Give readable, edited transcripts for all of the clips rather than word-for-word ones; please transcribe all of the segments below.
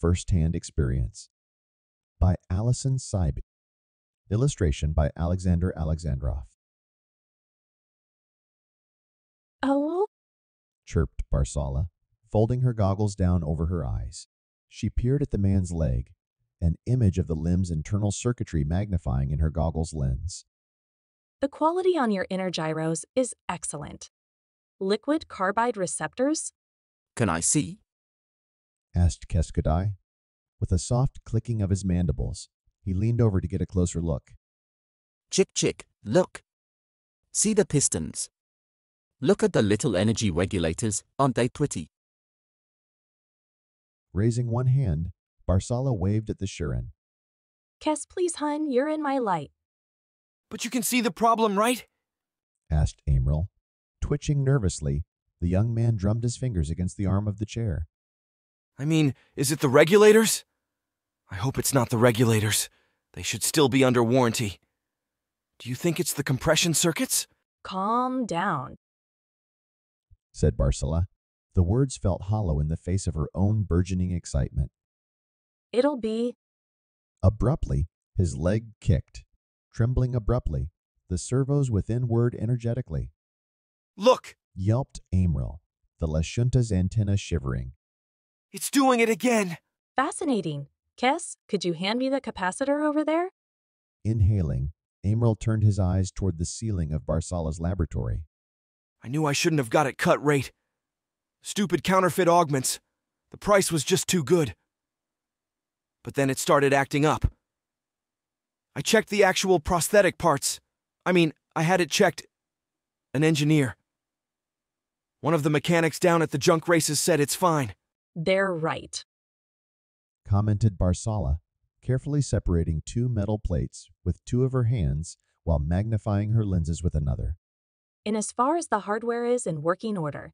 First-Hand Experience by Alison Seib. Illustration by Alexander Alexandrov. Oh, Chirped Barsala, folding her goggles down over her eyes. She peered at the man's leg, an image of the limb's internal circuitry magnifying in her goggles lens. the quality on your inner gyros is excellent. Liquid carbide receptors? Can I see? Asked Keskudai. With a soft clicking of his mandibles, he leaned over to get a closer look. Chick, look. See the pistons. Look at the little energy regulators, aren't they pretty? Raising one hand, Barsala waved at the Shirin. Kes, please, hun, you're in my light. But you can see the problem, right? Asked Amril. Twitching nervously, the young man drummed his fingers against the arm of the chair. I mean, is it the regulators? I hope it's not the regulators. They should still be under warranty. Do you think it's the compression circuits? Calm down. Said Barsala. The words felt hollow in the face of her own burgeoning excitement. It'll be. Abruptly, his leg kicked. Trembling abruptly, the servos within whirred energetically. Look! Yelped Amril, the Lashunta's antenna shivering. It's doing it again! Fascinating. Kes, could you hand me the capacitor over there? Inhaling, Amril turned his eyes toward the ceiling of Barsala's laboratory. I knew I shouldn't have got it cut rate. Stupid counterfeit augments. The price was just too good. But then it started acting up. I checked the actual prosthetic parts. I had it checked. An engineer. One of the mechanics down at the junk races said it's fine. They're right. Commented Barsala, carefully separating two metal plates with two of her hands while magnifying her lenses with another. In as far as the hardware is in working order.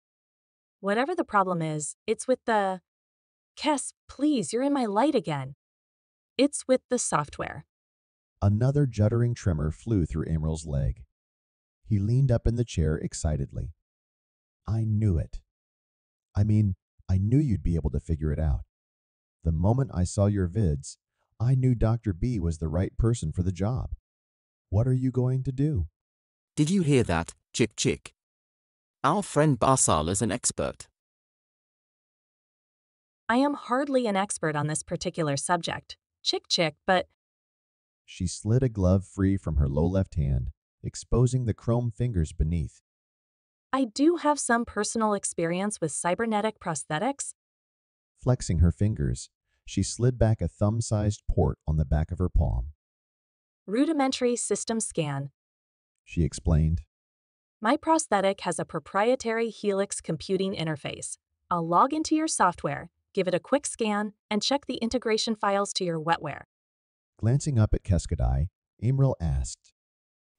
Whatever the problem is, it's with the. Kes, please, you're in my light again. It's with the software. Another juddering tremor flew through Amril's leg. He leaned up in the chair excitedly. I knew it. I knew you'd be able to figure it out. The moment I saw your vids, I knew Dr. B was the right person for the job. What are you going to do? Did you hear that, Chick? Our friend Barsala's an expert. I am hardly an expert on this particular subject, Chick, but. She slid a glove free from her low left hand, exposing the chrome fingers beneath. I do have some personal experience with cybernetic prosthetics. Flexing her fingers, she slid back a thumb-sized port on the back of her palm. Rudimentary system scan. She explained. My prosthetic has a proprietary Helix computing interface. I'll log into your software, give it a quick scan, and check the integration files to your wetware. Glancing up at Keskudai, Amril asked.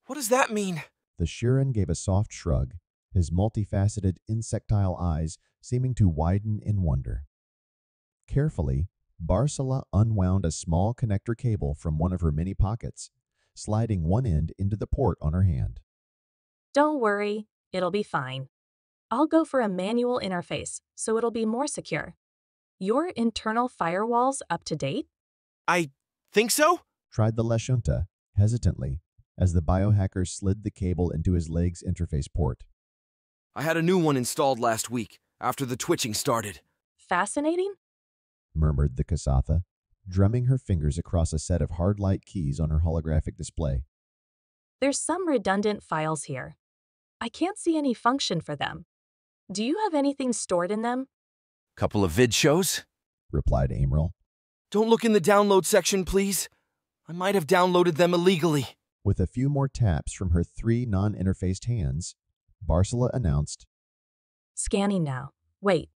What does that mean? The Shirin gave a soft shrug, his multifaceted insectile eyes seeming to widen in wonder. Carefully, Barsala unwound a small connector cable from one of her many pockets, sliding one end into the port on her hand. Don't worry, it'll be fine. I'll go for a manual interface, so it'll be more secure. Your internal firewall's up to date? I think so? Tried the Lashunta, hesitantly, as the biohacker slid the cable into his leg's interface port. I had a new one installed last week, after the twitching started. Fascinating? Murmured the kasatha, drumming her fingers across a set of hard light keys on her holographic display. There's some redundant files here. I can't see any function for them. Do you have anything stored in them? Couple of vid shows? Replied Amril. Don't look in the download section, please. I might have downloaded them illegally. With a few more taps from her three non-interfaced hands, Barsala announced. Scanning now. Wait.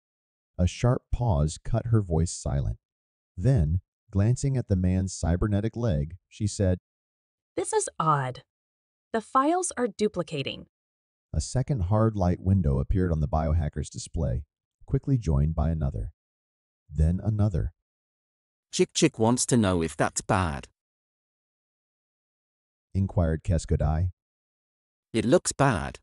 A sharp pause cut her voice silent. Then, glancing at the man's cybernetic leg, she said, This is odd. The files are duplicating. A second hard light window appeared on the biohacker's display, quickly joined by another. Then another. Chick wants to know if that's bad. Inquired Keskudai. It looks bad.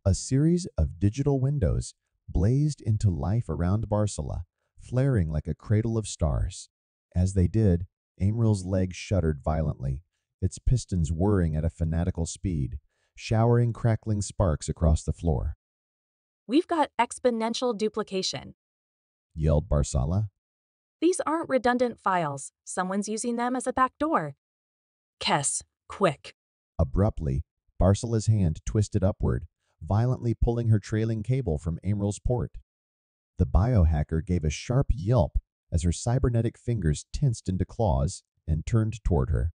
A series of digital windows blazed into life around Barsala, flaring like a cradle of stars. As they did, Amriel's leg shuddered violently, its pistons whirring at a fanatical speed, showering crackling sparks across the floor. We've got exponential duplication. Yelled Barsala. These aren't redundant files. Someone's using them as a backdoor. Kes, quick. Abruptly, Barsala's hand twisted upward, violently pulling her trailing cable from Amriel's port. The biohacker gave a sharp yelp as her cybernetic fingers tensed into claws and turned toward her.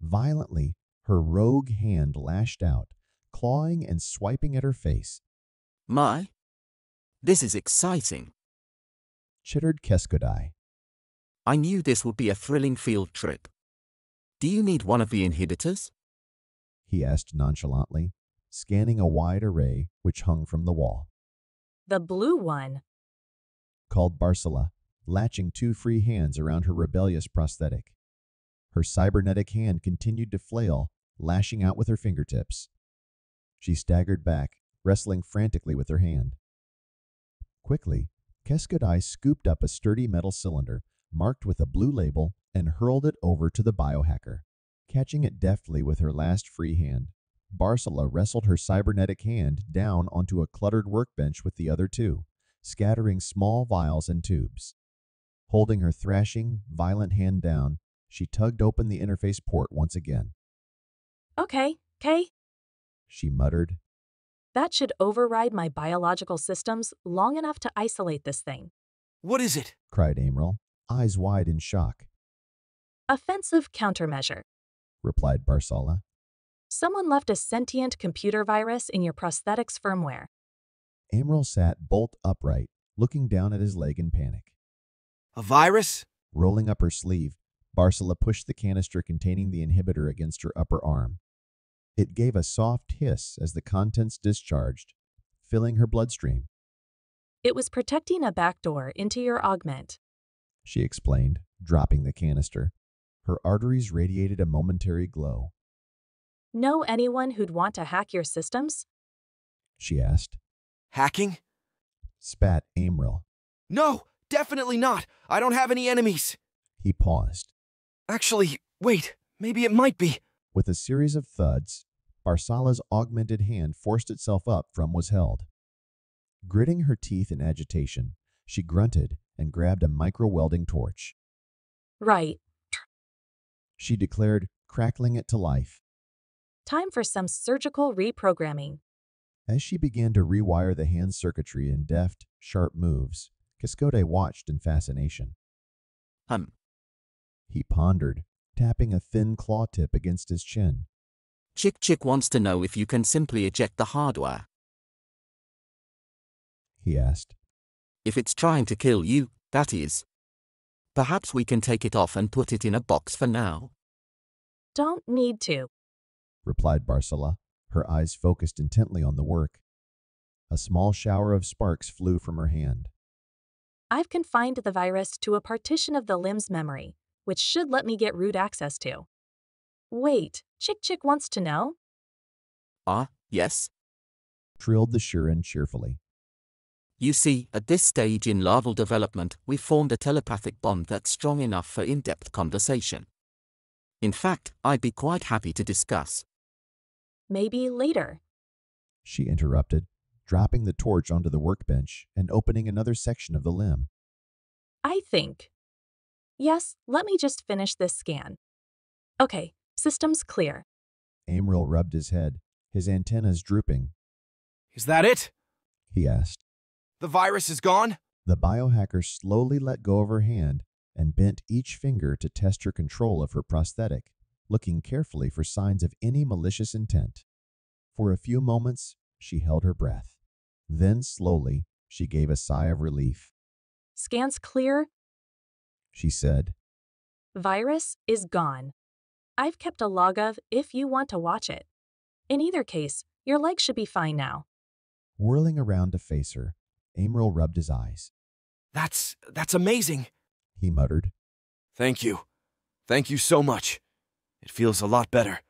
Violently, her rogue hand lashed out, clawing and swiping at her face. This is exciting. Chittered Keskodai. I knew this would be a thrilling field trip. Do you need one of the inhibitors? He asked nonchalantly, scanning a wide array which hung from the wall. The blue one. Called Barsala, latching two free hands around her rebellious prosthetic. Her cybernetic hand continued to flail, lashing out with her fingertips. She staggered back, wrestling frantically with her hand. Quickly, Keskodai scooped up a sturdy metal cylinder marked with a blue label and hurled it over to the biohacker. Catching it deftly with her last free hand, Barsala wrestled her cybernetic hand down onto a cluttered workbench with the other two, scattering small vials and tubes. Holding her thrashing, violent hand down, she tugged open the interface port once again. Okay, She muttered. That should override my biological systems long enough to isolate this thing. What is it? Cried Amriel, eyes wide in shock. Offensive countermeasure. Replied Barsala. Someone left a sentient computer virus in your prosthetics firmware. Amriel sat bolt upright, looking down at his leg in panic. A virus? Rolling up her sleeve, Barsala pushed the canister containing the inhibitor against her upper arm. It gave a soft hiss as the contents discharged, filling her bloodstream. It was protecting a backdoor into your augment. She explained, dropping the canister. Her arteries radiated a momentary glow. Know anyone who'd want to hack your systems? She asked. Hacking? Spat Amriel. No, definitely not. I don't have any enemies. He paused. Actually, wait, maybe it might be. With a series of thuds, Barsala's augmented hand forced itself up from was held. Gritting her teeth in agitation, she grunted and grabbed a micro-welding torch. Right. She declared, crackling it to life. Time for some surgical reprogramming. As she began to rewire the hand's circuitry in deft, sharp moves, Keskodai watched in fascination. He pondered, tapping a thin claw tip against his chin. Chick wants to know if you can simply eject the hardware. He asked. If it's trying to kill you, that is. Perhaps we can take it off and put it in a box for now. Don't need to. Replied Barsala, her eyes focused intently on the work. A small shower of sparks flew from her hand. I've confined the virus to a partition of the limb's memory, which should let me get root access to. Wait, Chick wants to know? Yes. Trilled the Shurin cheerfully. You see, at this stage in larval development, we've formed a telepathic bond that's strong enough for in-depth conversation. In fact, I'd be quite happy to discuss. Maybe later. She interrupted, dropping the torch onto the workbench and opening another section of the limb. I think. Yes, let me just finish this scan. Okay, system's clear. Amriel rubbed his head, his antennas drooping. Is that it? He asked. The virus is gone? The biohacker slowly let go of her hand and bent each finger to test her control of her prosthetic, looking carefully for signs of any malicious intent. For a few moments, she held her breath. Then, slowly, she gave a sigh of relief. Scan's clear. She said. Virus is gone. I've kept a log of if you want to watch it. In either case, your leg should be fine now. Whirling around to face her, Amriel rubbed his eyes. That's amazing, He muttered. Thank you. Thank you so much. It feels a lot better.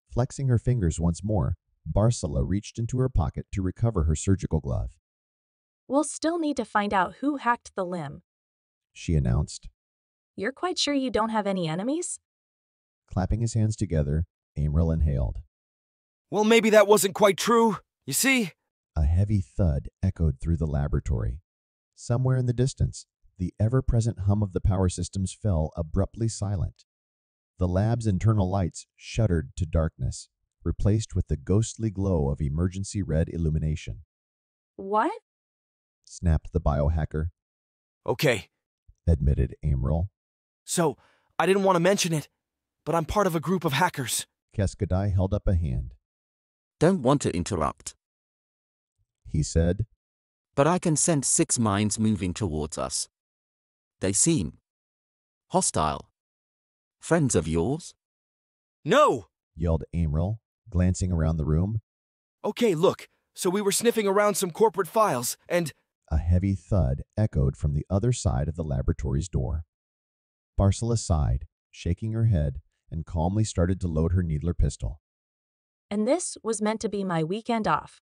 Flexing her fingers once more, Barsala reached into her pocket to recover her surgical glove. We'll still need to find out who hacked the limb. she announced. You're quite sure you don't have any enemies? Clapping his hands together, Amril inhaled. Well, maybe that wasn't quite true. You see? A heavy thud echoed through the laboratory. Somewhere in the distance, the ever-present hum of the power systems fell abruptly silent. The lab's internal lights shuddered to darkness, replaced with the ghostly glow of emergency red illumination. What? Snapped the biohacker, Okay, admitted Amril. so I didn't want to mention it, but I'm part of a group of hackers. Keskadai held up a hand. Don't want to interrupt, He said, but I can sense 6 minds moving towards us. They seem hostile. Friends of yours? No! yelled Amril, glancing around the room. Okay, look, so we were sniffing around some corporate files, and A heavy thud echoed from the other side of the laboratory's door. Barsala sighed, shaking her head, and calmly started to load her needler pistol. And this was meant to be my weekend off.